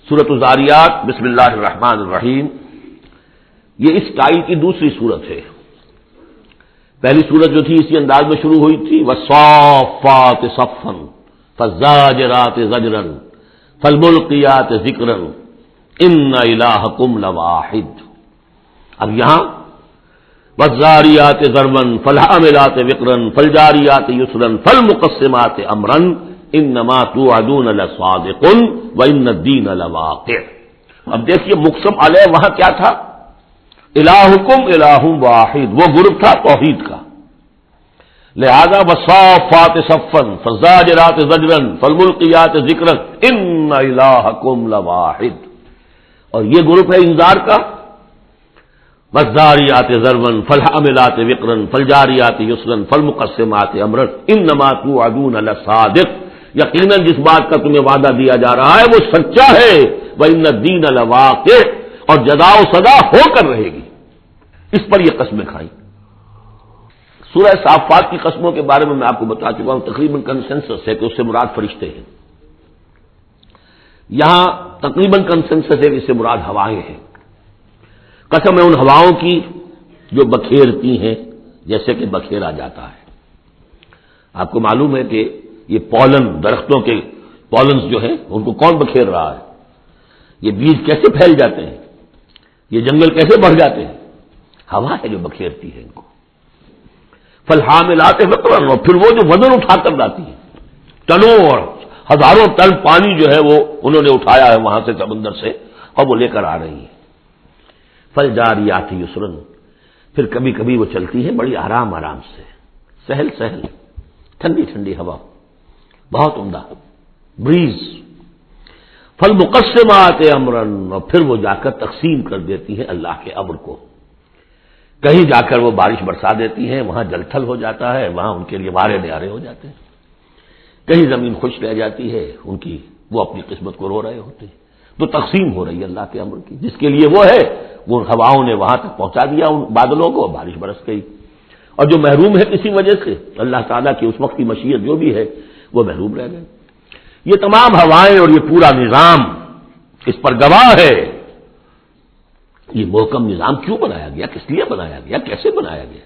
سورۃ الذاریات بسم اللہ الرحمن الرحیم، یہ اس ٹائی کی دوسری صورت ہے۔ پہلی صورت جو تھی اسی انداز میں شروع ہوئی تھی، والصافات صفا فالزاجرات زجرا فالملقیات ذکرا ان الہکم لواحد۔ اب یہاں والذاریات ذروا فالحاملات وقرا فالجاریات یسرا فالمقسمات امرا انما توعدون لصادق وان الدین لواقع۔ اب دیکھیے مقسم علیہ وہاں کیا تھا؟ الہکم الہ واحد، وہ گروپ تھا توحید کا، لہذا والصافات صفا فالزاجرات زجرا فالملقیات ذکرا ان الہکم لواحد، اور یہ گروپ ہے انذار کا، والذاریات ذروا فالحاملات وقرا فالجاریات یسرا فالمقسمات امرا انما توعدون لصادق، یقیناً جس بات کا تمہیں وعدہ دیا جا رہا ہے وہ سچا ہے، وان الدین لواقع، اور جزا و سزا ہو کر رہے گی، اس پر یہ قسمیں کھائیں۔ سورہ صافات کی قسموں کے بارے میں آپ کو بتا چکا ہوں، تقریباً کنسنسس ہے کہ اس سے مراد فرشتے ہیں۔ یہاں تقریباً کنسنسس ہے کہ اس سے مراد ہوائیں ہیں۔ قسم ہے ان ہواؤں کی جو بکھیرتی ہیں جیسے کہ بکھیرا جاتا ہے۔ آپ کو معلوم ہے کہ یہ پولن، درختوں کے پولنز جو ہیں ان کو کون بکھیر رہا ہے؟ یہ بیج کیسے پھیل جاتے ہیں، یہ جنگل کیسے بڑھ جاتے ہیں؟ ہوا ہے جو بکھیرتی ہے ان کو۔ فالحاملات وقرا، اور پھر وہ جو وزن اٹھا کر لاتی ہے، ٹنوں اور ہزاروں ٹن پانی جو ہے وہ انہوں نے اٹھایا ہے وہاں سے سمندر سے، اور وہ لے کر آ رہی ہے۔ فالجاریات یسرا، پھر کبھی کبھی وہ چلتی ہے بڑی آرام آرام سے، سہل سہل، ٹھنڈی ٹھنڈی ہوا، بہت عمدہ بریز۔ فالمقسمات امرا، اور پھر وہ جا کر تقسیم کر دیتی ہے اللہ کے امر کو، کہیں جا کر وہ بارش برسا دیتی ہیں، وہاں جل تھل ہو جاتا ہے، وہاں ان کے لیے مارے نیارے ہو جاتے ہیں، کہیں زمین خشک رہ جاتی ہے ان کی، وہ اپنی قسمت کو رو رہے ہوتے ہیں۔ تو تقسیم ہو رہی ہے اللہ کے امر کی، جس کے لیے وہ ہے وہ ہواؤں نے وہاں تک پہنچا دیا ان بادلوں کو، بارش برس گئی، اور جو محروم ہے کسی وجہ سے اللہ تعالیٰ کی اس وقت کی مشیت جو بھی ہے وہ محروم رہ گئے۔ یہ تمام ہوائیں اور یہ پورا نظام اس پر گواہ ہے۔ یہ محکم نظام کیوں بنایا گیا، کس لیے بنایا گیا، کیسے بنایا گیا،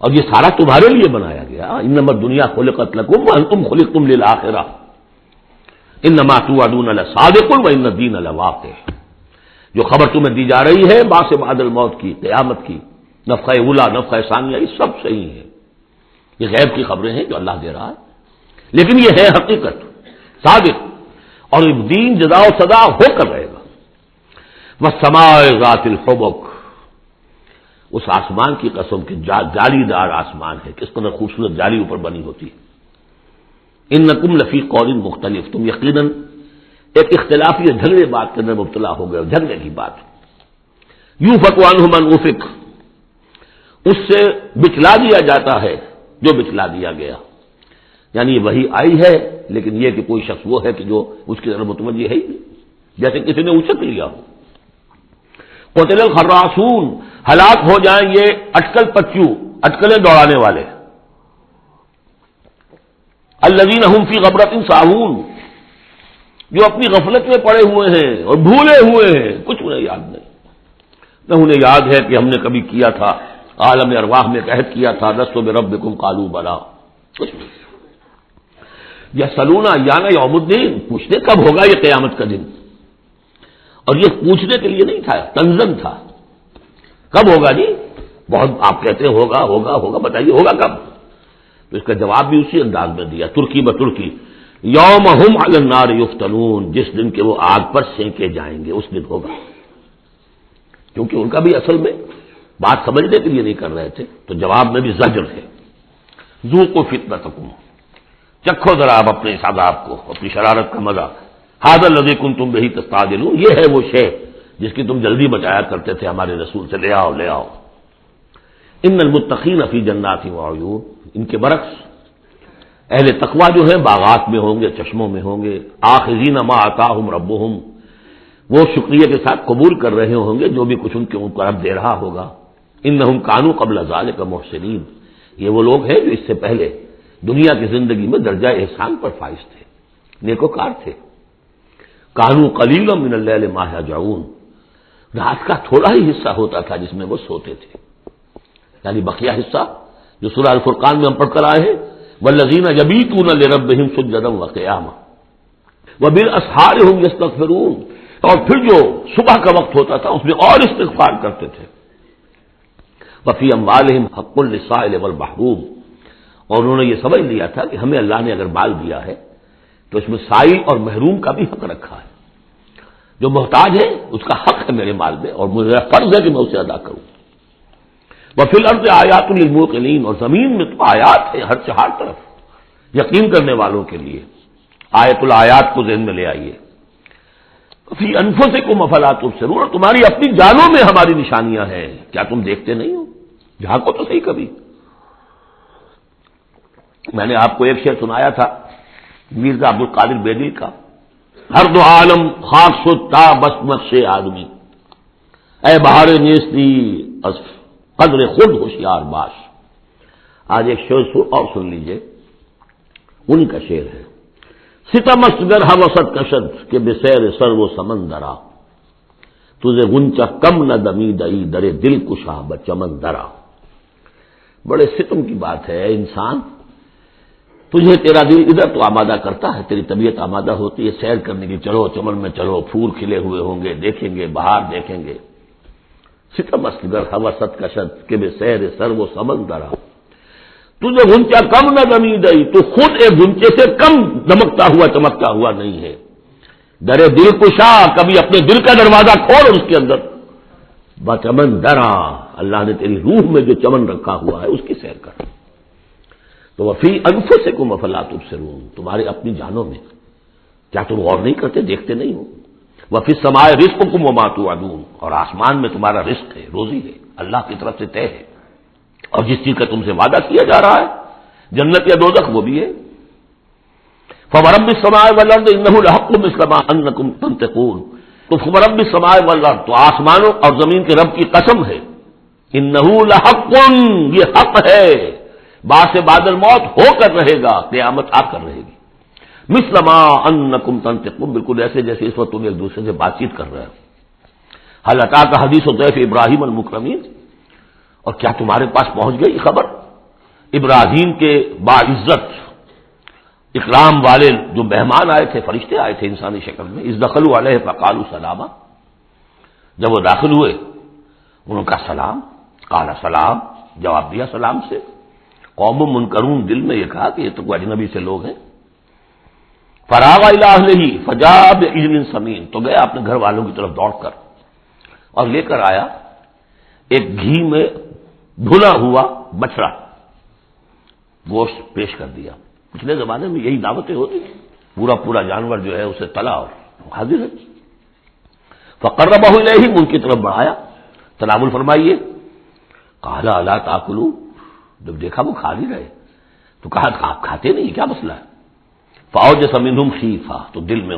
اور یہ سارا تمہارے لیے بنایا گیا۔ انما الدنیا خلقت لکم وانتم خلقتم للآخرہ انما توعدون لصادق وان الدین لواقع۔ جو خبر تمہیں دی جا رہی ہے بعث بعد الموت کی، قیامت کی، نفخہ اولا، نفخہ ثانیہ، یہ سب صحیح ہے، یہ غیب کی خبریں ہیں جو اللہ دے رہا ہے، لیکن یہ ہے حقیقت صادق، اور دین جزا و سزا ہو کر رہے گا۔ والسماء ذات الحبک، اس آسمان کی قسم کہ جالی دار آسمان ہے، کس قدر خوبصورت جالی اوپر بنی ہوتی ہے۔ انکم لفی قول مختلف، تم یقیناً ایک اختلافی جھگڑے بات کے اندر مبتلا ہو گئے، جھگڑے کی بات۔ یوفک عنہ من افک، اس سے بچلا دیا جاتا ہے جو بچلا دیا گیا، یعنی وہی آئی ہے لیکن یہ کہ کوئی شخص وہ ہے کہ جو اس کی طرف متوجہ ہے ہی نہیں، جیسے کسی نے اچک لیا ہو۔ قتل الخراصون، ہلاک ہو جائیں یہ اٹکل پچو، اٹکلیں دوڑانے والے، الذین هم فی غفلۃ ساہون، جو اپنی غفلت میں پڑے ہوئے ہیں اور بھولے ہوئے ہیں، کچھ انہیں یاد نہیں، نہ انہیں یاد ہے کہ ہم نے کبھی کیا تھا، عالم ارواح میں عہد کیا تھا، لست بربکم قالوا بلی، کچھ نہیں۔ یسألون ایان یوم الدین، پوچھتے کب ہوگا یہ قیامت کا دن، اور یہ پوچھنے کے لیے نہیں تھا، تنزن تھا، کب ہوگا جی؟ بہت آپ کہتے ہیں ہوگا ہوگا ہوگا، بتائیے ہوگا کب؟ تو اس کا جواب بھی اسی انداز میں دیا، ترکی بترکی، یوم ہم علی النار یفتنون، جس دن کے وہ آگ پر سینکے جائیں گے اس دن ہوگا، کیونکہ ان کا بھی اصل میں بات سمجھنے کے لیے نہیں کر رہے تھے، تو جواب میں بھی زجر ہے۔ ذوقوا فتنتکم، چکھو ذرا آپ اپنے اس عذاب کو، اپنی شرارت کا مزہ، ھذا الذی کنتم بہ تستعجلون، یہ ہے وہ شے جس کی تم جلدی بچایا کرتے تھے ہمارے رسول سے، لے آؤ لے آؤ۔ ان المتقین فی جنات وعیون، ان کے برعکس اہل تقویٰ جو ہیں باغات میں ہوں گے، چشموں میں ہوں گے، آخذین ما آتاہم ربہم، وہ شکریہ کے ساتھ قبول کر رہے ہوں گے جو بھی کچھ ان کو رب دے رہا ہوگا۔ انہم کانوا قبل ذلک محسنین، یہ وہ لوگ ہیں جو اس سے پہلے دنیا کی زندگی میں درجہ احسان پر فائز تھے، نیکوکار تھے۔ کانوا قلیلا من اللیل ما یہجعون، رات کا تھوڑا ہی حصہ ہوتا تھا جس میں وہ سوتے تھے، یعنی بقیہ حصہ جو سورہ الفرقان میں ہم پڑھ کر آئے ہیں، والذین یبیتون لربہم سجدا وقیاما وبالاسحار هم یستغفرون، اور پھر جو صبح کا وقت ہوتا تھا اس میں اور استغفار کرتے تھے۔ وفی اموالہم حق للسائل والمحروم، اور انہوں نے یہ سمجھ لیا تھا کہ ہمیں اللہ نے اگر مال دیا ہے تو اس میں سائل اور محروم کا بھی حق رکھا ہے، جو محتاج ہے اس کا حق ہے میرے مال میں، اور مجھے فرض ہے کہ میں اسے ادا کروں۔ وفی الارض آیات للموقنین، اور زمین میں تو آیات ہے ہر طرف یقین کرنے والوں کے لیے، آیت الآیات کو ذہن میں لے آئیے۔ فی انفسکم افلا تبصرون، اور تمہاری اپنی جانوں میں ہماری نشانیاں ہیں، کیا تم دیکھتے نہیں ہو؟ جھانکو تو صحیح کبھی۔ میں نے آپ کو ایک شعر سنایا تھا میرزا عبد القادر بیدل کا، ہر دو عالم خاک ستا بس نقش آدمی، اے بہار نیستی از قدر خود ہوشیار باش۔ آج ایک شعر اور سن لیجئے، ان کا شعر ہے، ستمست گر حوست کشد کہ بسیر سر و سمندرا، تجھے غنچہ کم نہ دمی دئی درے دل کشا بچمن درا۔ بڑے ستم کی بات ہے انسان، تجھے تیرا دل ادھر تو آمادہ کرتا ہے، تیری طبیعت آمادہ ہوتی ہے سیر کرنے کی، چلو چمن میں چلو، پھول کھلے ہوئے ہوں گے دیکھیں گے، بہار دیکھیں گے۔ ستمست گر حوست کشد کہ بسیر سر و سمندرا، تجھے غنچہ کم نہ دمی دئی، تو خود ایک غنچے سے کم دمکتا ہوا چمکتا ہوا نہیں ہے۔ درے دل کشا، کبھی اپنے دل کا دروازہ کھول اور اس کے اندر بچمن درا، اللہ نے تیری روح میں جو چمن رکھا ہوا ہے اس کی سیر کر۔ تو وفی انفسکم افلا تبصرون، تمہارے اپنی جانوں میں کیا تم غور نہیں کرتے، دیکھتے نہیں ہو؟ وفی السماء رزقکم وما توعدون، اور آسمان میں تمہارا رزق ہے، روزی ہے، اللہ کی طرف سے طے ہے، اور جس چیز کا تم سے وعدہ کیا جا رہا ہے جنت یا دوزخ وہ بھی ہے۔ فورب السماء والارض انه لحق مثل ما انکم تنطقون، تو فورب السماء والارض، تو آسمانوں اور زمین کے رب کی قسم ہے، انه لحق، یہ حق ہے، بعد بعد الموت ہو کر رہے گا، قیامت آ کر رہے گی، مثل ما انکم تنطقون، بالکل ایسے جیسے اس وقت تم ایک دوسرے سے بات چیت کر رہے ہو۔ هل اتاک حدیث ضیف ابراہیم المکرمین، اور کیا تمہارے پاس پہنچ گئی خبر ابراہیم کے باعزت اکرام والے جو مہمان آئے تھے، فرشتے آئے تھے انسانی شکل میں، اذ دخلوا علیہ فقالوا سلاما، جب وہ داخل ہوئے انہوں کا سلام، قال سلام، جواب دیا سلام سے۔ قوم منکرون، دل میں یہ کہا کہ یہ تو کوئی اجنبی سے لوگ ہیں۔ فراغ الی اہلہ فجاء بعجل سمین، تو گیا اپنے گھر والوں کی طرف دوڑ کر اور لے کر آیا ایک گھی میں بھنا ہوا بچڑا، گوشت پیش کر دیا۔ پچھلے زمانے میں یہی دعوتیں ہوتی تھیں، پورا جانور جو ہے اسے تلا اور حاضر ہے۔ فقربہ الیہم، ان کی طرف بڑھایا، تناول فرمائیے۔ قال الا تاکلون، جب دیکھا وہ کھا نہیں رہے تو کہا آپ کھاتے نہیں، کیا مسئلہ ہے؟ فاوجس منہم خیفہ، تو دل میں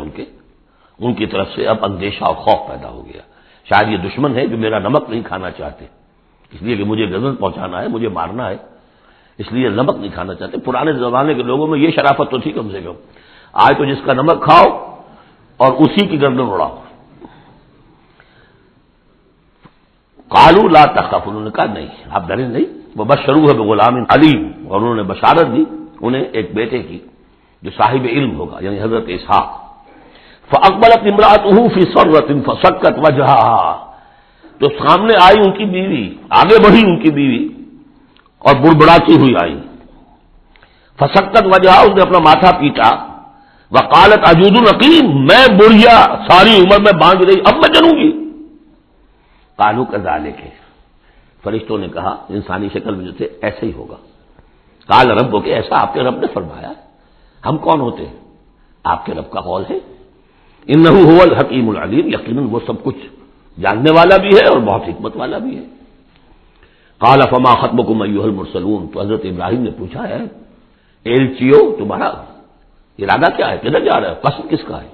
ان کی طرف سے اب اندیشہ اور خوف پیدا ہو گیا، شاید یہ دشمن ہے جو میرا نمک نہیں کھانا چاہتے، اس لیے کہ مجھے غزل پہنچانا ہے، مجھے مارنا ہے، اس لیے نمک نہیں کھانا چاہتے۔ پرانے زمانے کے لوگوں میں یہ شرافت تو تھی کم سے کم، آج تو جس کا نمک کھاؤ اور اسی کی گردن اڑاؤ۔ قالوا لا تخف، انہوں نے کہا نہیں آپ ڈریں نہیں، وبشروہ بغلام علیم، اور انہوں نے بشارت دی انہیں ایک بیٹے کی جو صاحب علم ہوگا، یعنی حضرت اسحاق۔ فاقبلت امرأته في صرة فسكت وجهها، تو سامنے آئی ان کی بیوی، آگے بڑھی ان کی بیوی اور بڑبڑاتی ہوئی آئی۔ فسکت وجہا، اس نے اپنا ماتھا پیٹا۔ وقالت عجوز نقیم، میں بڑھیا ساری عمر میں باندھ رہی، اب میں جنوں گی۔ قالوا کذالک، فرشتوں نے کہا انسانی شکل میں جو تھے ایسے ہی ہوگا۔ قال ربک، ایسا آپ کے رب نے فرمایا، ہم کون ہوتے ہیں؟ آپ کے رب کا قول ہے، انہ هو الحکیم العلیم، یقیناً وہ سب کچھ جاننے والا بھی ہے اور بہت حکمت والا بھی ہے۔ قال فما خطبکم ایھا المرسلون، تو حضرت ابراہیم نے پوچھا ہے ایلچیو تمہارا ارادہ کیا ہے، کدھر جا رہے ہو، قصد کس کا ہے؟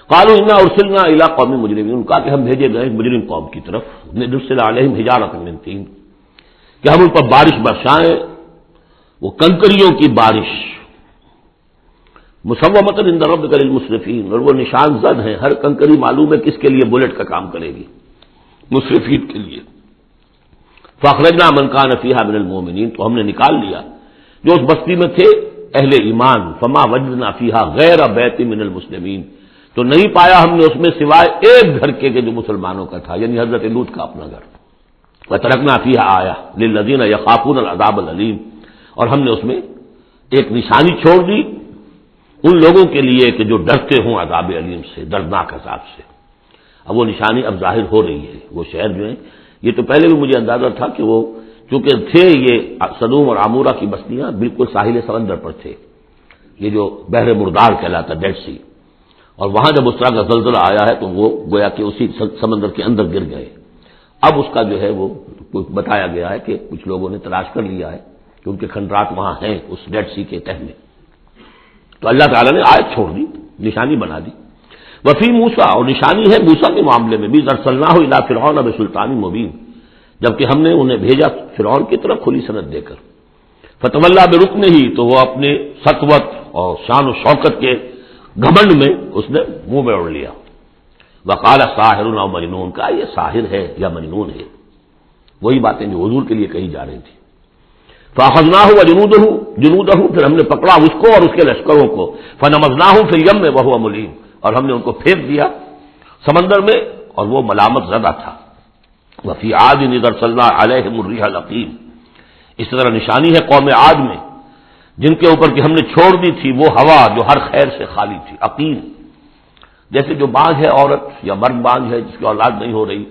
قالوا انا ارسلنا الى قوم مجرمین، کہا کہ ہم بھیجے گئے مجرم قوم کی طرف، نرسل علیہم حجارۃ من طین، کہ ہم ان پر بارش برسائیں، وہ کنکریوں کی بارش۔ مسومۃ عند ربک للمسرفین، اور وہ نشان زد ہیں، ہر کنکری معلوم ہے کس کے لیے بلٹ کا کام کرے گی، مسرفین کے لیے۔ فاخرجنا من کان فیہا من المؤمنین، تو ہم نے نکال لیا جو اس بستی میں تھے اہل ایمان، فما وجدنا فیہا غیر بیت من المسلمین، تو نہیں پایا ہم نے اس میں سوائے ایک گھر کے جو مسلمانوں کا تھا، یعنی حضرت لوط کا اپنا گھر۔ وترکنا فیہا آیہ للذین یخافون العذاب العلیم، اور ہم نے اس میں ایک نشانی چھوڑ دی ان لوگوں کے لیے کہ جو ڈرتے ہوں عذاب علیم سے، دردناک عذاب سے۔ اب وہ نشانی اب ظاہر ہو رہی ہے۔ وہ شہر جو ہیں، یہ تو پہلے بھی مجھے اندازہ تھا کہ وہ چونکہ تھے یہ سدوم اور عمورہ کی بستیاں بالکل ساحل سمندر پر تھے، یہ جو بحر مردار کہلاتا ڈیڈ سی، اور وہاں جب اس طرح کا زلزلہ آیا ہے تو وہ گویا کہ اسی سمندر کے اندر گر گئے۔ اب اس کا جو ہے وہ بتایا گیا ہے کہ کچھ لوگوں نے تلاش کر لیا ہے کہ ان کے کھنڈرات وہاں ہیں اس ڈیڈ سی کے تہہ میں، تو اللہ تعالیٰ نے آیت چھوڑ دی، نشانی بنا دی۔ وفی موسیٰ، اور نشانی ہے موسیٰ کے معاملے میں بھی، ارسلناہ الی فرعون بسلطان مبین، جبکہ ہم نے انہیں بھیجا فرعون کی طرف کھلی سند دے کر۔ فتولیٰ برکنہ، تو وہ اپنے سطوت اور شان و شوکت کے گھمنڈ میں اس نے منہ میں اوڑھ لیا۔ وقال ساحر او مجنون، کا یہ ساحر ہے یا مجنون ہے، وہی باتیں جو حضور کے لیے کہی جا رہی تھی۔ فاخذناہ وجنودہ، پھر ہم نے پکڑا اس کو اور اس کے لشکروں کو، فنبذناہ فی الیم وہو ملیم، اور ہم نے ان کو پھینک دیا سمندر میں اور وہ ملامت زدہ تھا۔ وفی عاد اذ ارسلنا علیہم الریح العقیم، اس طرح نشانی ہے قوم عاد میں جن کے اوپر کہ ہم نے چھوڑ دی تھی وہ ہوا جو ہر خیر سے خالی تھی، عقیم، جیسے جو بانجھ ہے عورت یا مرد بانجھ ہے جس کی اولاد نہیں ہو رہی،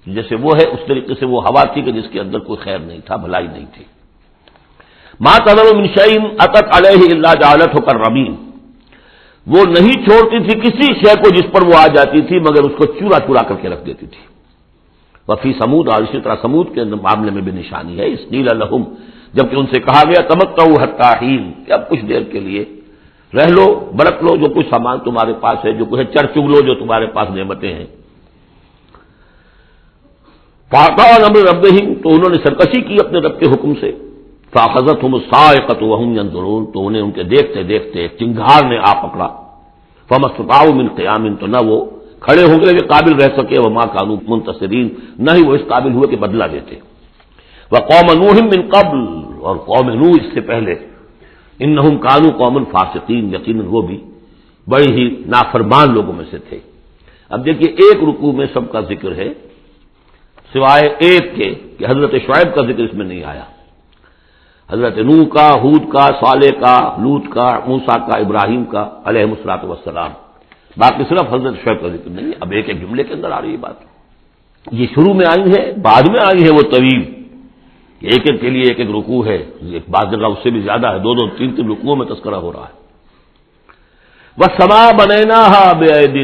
جیسے وہ ہے اس طریقے سے وہ ہوا تھی کہ جس کے اندر کوئی خیر نہیں تھا، بھلائی نہیں تھی۔ ما تذر من شیء اتت علیہ الا جعلته کالرمیم، وہ نہیں چھوڑتی تھی کسی شے کو جس پر وہ آ جاتی تھی مگر اس کو چورا چورا کر کے رکھ دیتی تھی۔ وفی سمود، اور اسی طرح سمود کے معاملے میں بھی نشانی ہے، اس قیل لہم، جبکہ ان سے کہا گیا تمتعوا حتی حین، کہ اب کچھ دیر کے لیے رہ لو، برت لو جو کچھ سامان تمہارے پاس ہے، جو کچھ چر چگ لو جو تمہارے پاس نعمتیں ہیں۔ فاعطوا امر ربہم، تو انہوں نے سرکشی کی اپنے رب کے حکم سے۔ فاخذتهم الصاعقۃ وهم ينظرون، تو انہیں ان کے دیکھتے دیکھتے چنگھار نے آ پکڑا۔ فما استطاعوا من قیام، تو نہ وہ کھڑے ہو گئے کہ قابل رہ سکے، وما كانوا منتصرین، نہ ہی وہ اس قابل ہوئے کہ بدلہ دیتے۔ وقوم نوح من قبل، اور قوم نوح اس سے پہلے، انہم كانوا قوما فاسقین، یقیناً وہ بھی بڑے ہی نافرمان لوگوں میں سے تھے۔ اب دیکھیے ایک رکوع میں سب کا ذکر ہے سوائے ایک کے کہ حضرت شعیب کا ذکر اس میں نہیں آیا، حضرت نوح کا، ہود کا، صالح کا، لوط کا، موسیٰ کا، ابراہیم کا علیہم الصلوۃ والسلام، باقی صرف حضرت شعیب کا ذکر نہیں ہے۔ اب ایک ایک جملے کے اندر آ رہی ہے بات، یہ شروع میں آئی ہے، بعد میں آئی ہے وہ طویل، ایک ایک کے لیے ایک ایک رکوع ہے، ایک بعض جگہ اس سے بھی زیادہ ہے، دو دو تین تین رکوعوں میں تذکرہ ہو رہا ہے۔ وَالسَّمَاءَ بَنَيْنَاهَا بِأَيْدٍ،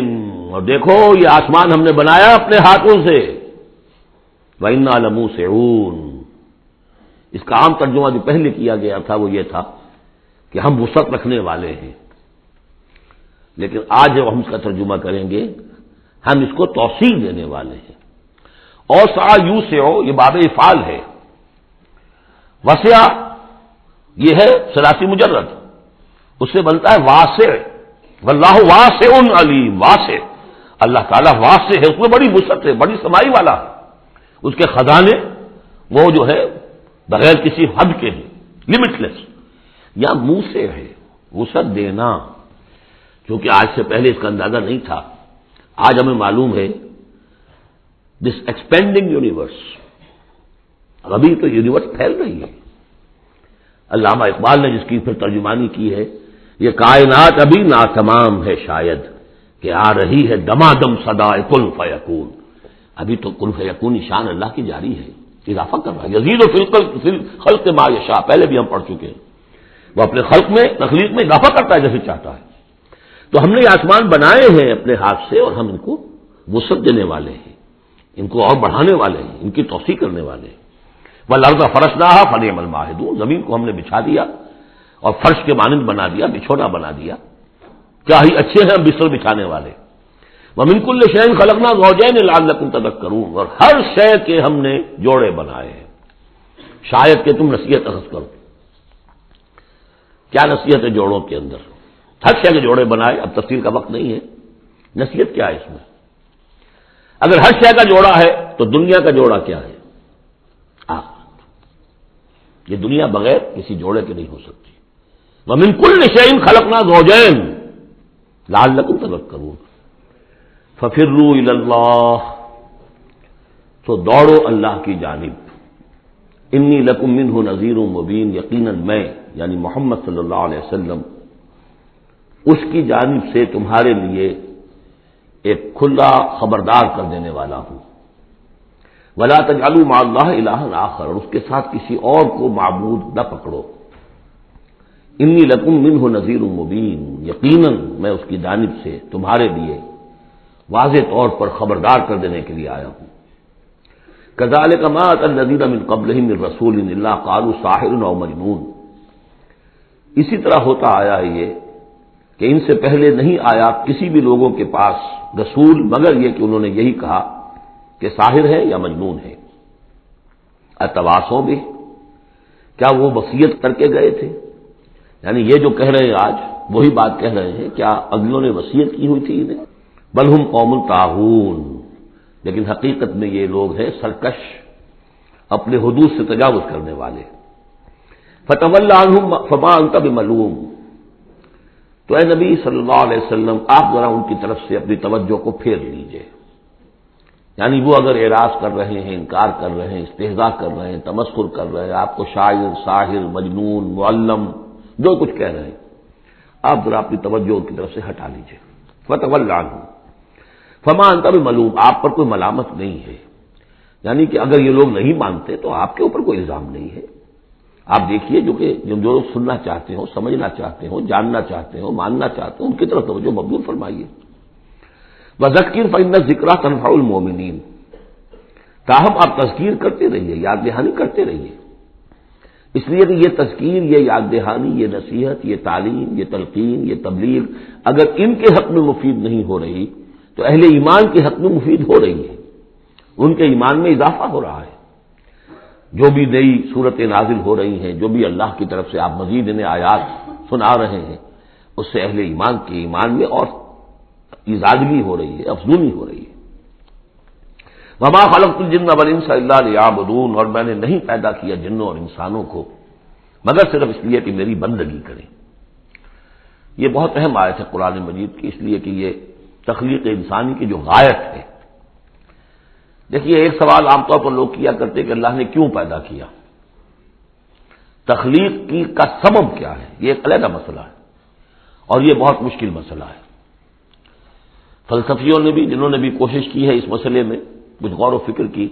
اور دیکھو یہ آسمان ہم نے بنایا اپنے ہاتھوں سے، وَإِنَّا لَمُوسِعُونَ، اس کا عام ترجمہ جو پہلے کیا گیا تھا وہ یہ تھا کہ ہم وسعت رکھنے والے ہیں، لیکن آج جب ہم اس کا ترجمہ کریں گے ہم اس کو توسیع دینے والے ہیں۔ اور سا یو سے ہو، یہ باب افعال ہے، وسع یہ ہے ثلاثی مجرد، اس سے بنتا ہے واسع، واللہ واسع علیم، واسع، اللہ تعالیٰ واسع ہے، اس میں بڑی وسعت ہے، بڑی سمائی والا ہے، اس کے خزانے وہ جو ہے بغیر کسی حد کے ہیں، لمٹ لیس۔ یا منہ سے ہے وسعت دینا، کیونکہ آج سے پہلے اس کا اندازہ نہیں تھا، آج ہمیں معلوم ہے دس ایکسپینڈنگ یونیورس، ابھی تو یونیورس پھیل رہی ہے۔ علامہ اقبال نے جس کی پھر ترجمانی کی ہے، یہ کائنات ابھی ناتمام ہے شاید کہ آ رہی ہے دمادم صدائے کن فیکون، ابھی تو کن فیکون شان اللہ کی جاری ہے، اضافہ کر رہا ہے، یزید فی الخلق ما یشاء، پہلے بھی ہم پڑھ چکے ہیں، وہ اپنے خلق میں تخلیق میں اضافہ کرتا ہے جیسے چاہتا ہے۔ تو ہم نے یہ آسمان بنائے ہیں اپنے ہاتھ سے اور ہم ان کو وسعت دینے والے ہیں، ان کو اور بڑھانے والے ہیں، ان کی توسیع کرنے والے ہیں۔ والارض فرشناها فنعم الماہدون، زمین کو ہم نے بچھا دیا اور فرش کے مانند بنا دیا، بچھونا بنا دیا، کیا ہی اچھے ہیں ہم بستر بچھانے والے۔ ومن کل شیء خلقنا زوجین لعلکم تذکرون، اور ہر شے کے ہم نے جوڑے بنائے ہیں شاید کہ تم نصیحت اخذ کرو۔ کیا نصیحت ہے جوڑوں کے اندر؟ ہر شے کے جوڑے بنائے، اب تفصیل کا وقت نہیں ہے، نصیحت کیا ہے اس میں؟ اگر ہر شے کا جوڑا ہے تو دنیا کا جوڑا کیا ہے؟ یہ دنیا بغیر کسی جوڑے کے نہیں ہو سکتی۔ وَمِن كُلِّ شَيْءٍ خَلَقْنَا زَوْجَيْنِ لَعَلَّكُمْ تَذَكَّرُونَ فَفِرُّوا إِلَى اللَّهِ، تو دوڑو اللہ کی جانب، انی لکم منہ نذیر مبین، یقیناً میں یعنی محمد صلی اللہ علیہ وسلم اس کی جانب سے تمہارے لیے ایک کھلا خبردار کر دینے والا ہوں۔ ولا تجعلوا مع اللہ الہا آخر، اور اس کے ساتھ کسی اور کو معبود نہ پکڑو۔ انی لکم منہ نذیر مبین، یقیناً میں اس کی جانب سے تمہارے لیے واضح طور پر خبردار کر دینے کے لیے آیا ہوں۔ کذالک ما أتی الذین من قبلہم من رسول الا قالوا ساحر او مجنون، اسی طرح ہوتا آیا ہے یہ کہ ان سے پہلے نہیں آیا کسی بھی لوگوں کے پاس رسول مگر یہ کہ انہوں نے یہی کہا کہ ساحر ہے یا مجنون ہے۔ اتواصوا بہ، کیا وہ وصیت کر کے گئے تھے؟ یعنی یہ جو کہہ رہے ہیں آج وہی بات کہہ رہے ہیں، کیا اگلوں نے وصیت کی ہوئی تھی انہیں؟ بل ہم قوم طاغون، لیکن حقیقت میں یہ لوگ ہیں سرکش، اپنے حدود سے تجاوز کرنے والے۔ فتول عنہم فما انت بملوم، تو اے نبی صلی اللہ علیہ وسلم آپ ذرا ان کی طرف سے اپنی توجہ کو پھیر لیجئے، یعنی وہ اگر اعراض کر رہے ہیں، انکار کر رہے ہیں، استہزاء کر رہے ہیں، تمسخر کر رہے ہیں، آپ کو شاعر، ساحر، مجنون، معلم جو کچھ کہہ رہے ہیں، آپ ذرا اپنی توجہ ان کی طرف سے ہٹا لیجئے۔ فتول عنہم فما انت بملوم، آپ پر کوئی ملامت نہیں ہے، یعنی کہ اگر یہ لوگ نہیں مانتے تو آپ کے اوپر کوئی الزام نہیں ہے۔ آپ دیکھیے جو لوگ سننا چاہتے ہو، سمجھنا چاہتے ہو، جاننا چاہتے ہو، ماننا چاہتے ہو، ان کی طرف توجہ مبذول فرمائیے۔ وذکر فإن الذکریٰ تنفع المؤمنین، تاہم آپ تذکیر کرتے رہیے، یاد دہانی کرتے رہیے، اس لیے کہ یہ تذکیر، یہ یاد دہانی، یہ نصیحت، یہ تعلیم، یہ تلقین، یہ تبلیغ اگر ان کے حق میں مفید نہیں ہو رہی تو اہل ایمان کے حق میں مفید ہو رہی ہے، ان کے ایمان میں اضافہ ہو رہا ہے۔ جو بھی نئی صورتیں نازل ہو رہی ہیں، جو بھی اللہ کی طرف سے آپ مزید انہیں آیات سنا رہے ہیں، اس سے اہل ایمان کے ایمان میں اور ازادگی ہو رہی ہے، افزونی ہو رہی ہے۔ وما خلقت الجن والانس الا لیعبدون، اور میں نے نہیں پیدا کیا جنوں اور انسانوں کو مگر صرف اس لیے کہ میری بندگی کریں۔ یہ بہت اہم آیت ہے قرآن مجید کی، اس لیے کہ یہ تخلیق انسانی کی جو غایت ہے۔ دیکھیے ایک سوال عام طور پر لوگ کیا کرتے کہ اللہ نے کیوں پیدا کیا، تخلیق کی کا سبب کیا ہے، یہ ایک علیحدہ مسئلہ ہے اور یہ بہت مشکل مسئلہ ہے۔ فلسفیوں نے بھی، جنہوں نے بھی کوشش کی ہے اس مسئلے میں کچھ غور و فکر کی،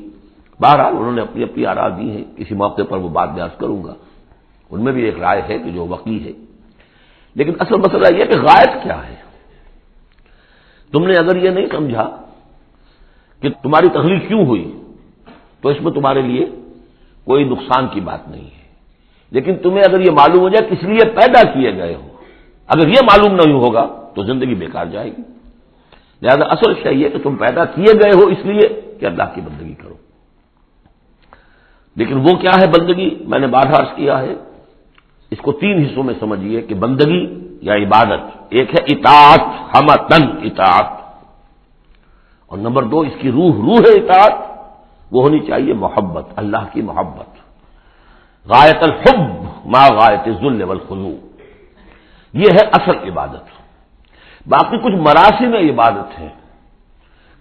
بہرحال انہوں نے اپنی اپنی آراء دی ہیں، کسی موقع پر وہ بات بیان کروں گا، ان میں بھی ایک رائے ہے کہ جو وقی ہے، لیکن اصل مسئلہ یہ کہ غایت کیا ہے۔ تم نے اگر یہ نہیں سمجھا کہ تمہاری تخلیق کیوں ہوئی تو اس میں تمہارے لیے کوئی نقصان کی بات نہیں ہے، لیکن تمہیں اگر یہ معلوم ہو جائے کس لیے پیدا کیے گئے ہو، اگر یہ معلوم نہیں ہوگا تو زندگی بیکار جائے گی۔ لہذا اصل شے یہ کہ تم پیدا کیے گئے ہو اس لیے کہ اللہ کی بندگی کرو، لیکن وہ کیا ہے بندگی؟ میں نے بارہا عرض کیا ہے، اس کو تین حصوں میں سمجھیے کہ بندگی یا عبادت، ایک ہے اطاعت، ہمتن اطاعت، اور نمبر دو اس کی روح ہے اطاعت، وہ ہونی چاہیے محبت، اللہ کی محبت، غایت الحب ما غایت الذل والخضوع، یہ ہے اصل عبادت۔ باقی کچھ مراسم عبادت ہیں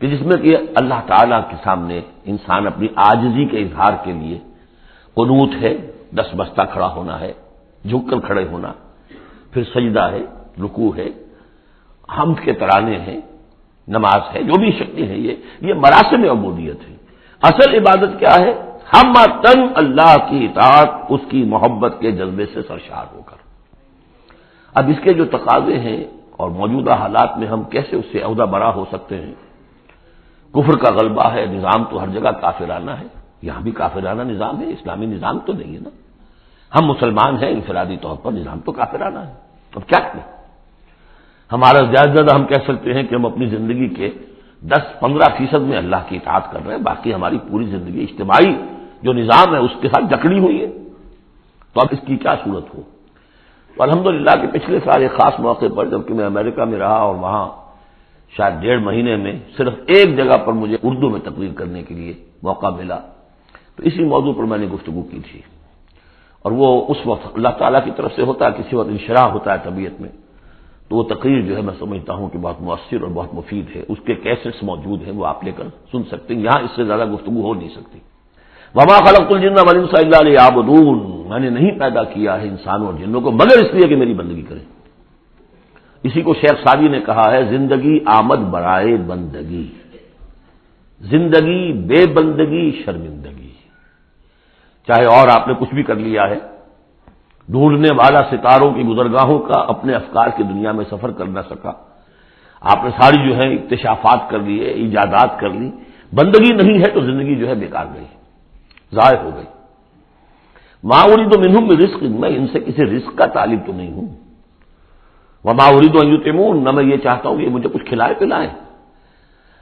کہ جس میں کہ اللہ تعالی کے سامنے انسان اپنی عاجزی کے اظہار کے لیے قنوت ہے، دس بستہ کھڑا ہونا ہے، جھک کر کھڑے ہونا، پھر سجدہ ہے، رکوع ہے، حمد کے ترانے ہیں، نماز ہے، جو بھی شکلیں ہیں، یہ مراسم عبودیت ہے۔ اصل عبادت کیا ہے؟ ہمتن اللہ کی اطاعت، اس کی محبت کے جذبے سے سرشار ہو کر۔ اب اس کے جو تقاضے ہیں اور موجودہ حالات میں ہم کیسے اس سے عہدہ برا ہو سکتے ہیں؟ کفر کا غلبہ ہے، نظام تو ہر جگہ کافرانہ ہے، یہاں بھی کافرانہ نظام ہے، اسلامی نظام تو نہیں ہے نا، ہم مسلمان ہیں، انفرادی طور پر نظام تو کافرانہ ہے، اب کیا کریں؟ ہمارا زیادہ ہم کہہ سکتے ہیں کہ ہم اپنی زندگی کے 10-15% میں اللہ کی اطاعت کر رہے ہیں، باقی ہماری پوری زندگی اجتماعی جو نظام ہے اس کے ساتھ جکڑی ہوئی ہے، تو اب اس کی کیا صورت ہو؟ الحمدللہ کہ پچھلے سال ایک خاص موقع پر جبکہ میں امریکہ میں رہا اور وہاں شاید 1.5 مہینے میں صرف ایک جگہ پر مجھے اردو میں تقریر کرنے کے لیے موقع ملا، تو اسی موضوع پر میں نے گفتگو کی تھی، اور وہ اس وقت اللہ تعالیٰ کی طرف سے ہوتا ہے، کسی وقت انشراح ہوتا ہے طبیعت میں، تو وہ تقریر جو ہے میں سمجھتا ہوں کہ بہت مؤثر اور بہت مفید ہے۔ اس کے کیسٹس موجود ہیں، وہ آپ لے کر سن سکتے ہیں، یہاں اس سے زیادہ گفتگو ہو نہیں سکتی۔ وما خلقت الجن والانس الا لیعبدون، میں نے نہیں پیدا کیا ہے انسانوں اور جنوں کو مگر اس لیے کہ میری بندگی کریں۔ اسی کو شیخ سعدی نے کہا ہے، زندگی آمد برائے بندگی، زندگی بے بندگی شرمندگی۔ چاہے اور آپ نے کچھ بھی کر لیا ہے، ڈھونڈنے والا ستاروں کی گزرگاہوں کا اپنے افکار کی دنیا میں سفر کر نہ سکا، آپ نے ساری جو ہے اکتشافات کر لیے، ایجادات کر لی، بندگی نہیں ہے تو زندگی جو ہے بیکار گئی، ضائع ہو گئی۔ ما اريد منهم من رزق، میں ان سے کسی رزق کا طالب تو نہیں ہوں، وما اريد ان يطعمون، نہ میں یہ چاہتا ہوں کہ مجھے کچھ کھلائے پلائیں۔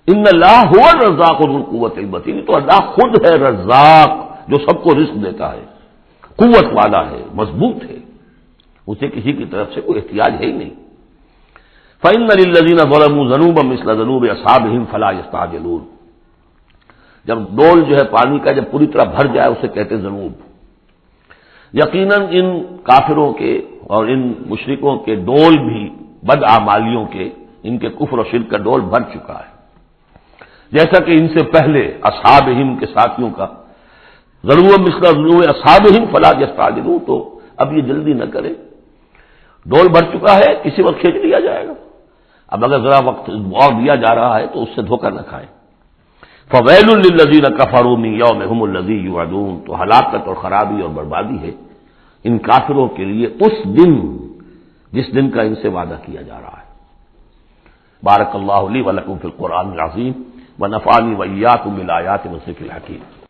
ان اللہ هو الرزاق ذو القوة المتین، تو اللہ خود ہے رزاق جو سب کو رزق دیتا ہے، قوت والا ہے، مضبوط ہے، اسے کسی کی طرف سے کوئی احتیاج ہے ہی نہیں۔ فإن للذین ظلموا ذنوبا مثل ذنوب اصحابهم فلا يستعجلون، جب ڈول جو ہے پانی کا جب پوری طرح بھر جائے اسے کہتے ہیں ذنوب۔ یقیناً ان کافروں کے اور ان مشرکوں کے ڈول بھی بدعمالیوں کے، ان کے کفر و شرک کا ڈول بھر چکا ہے، جیسا کہ ان سے پہلے اصحابہم کے ساتھیوں کا ذنوب مثل ذنوب اصحابہم فلا یستعجلون، تو اب یہ جلدی نہ کرے، ڈول بھر چکا ہے، کسی وقت کھینچ لیا جائے گا، اب اگر ذرا وقت اور دیا جا رہا ہے تو اس سے دھوکہ نہ کھائیں۔ فویل للذین کفروا من یومہم الذی یوعدون، تو ہلاکت اور خرابی اور بربادی ہے ان کافروں کے لیے اس دن جس دن کا ان سے وعدہ کیا جا رہا ہے۔ بارک اللہ لی ولکم فی القرآن العظیم ونفعنی وإیاکم بالآیات والذکر الحکیم۔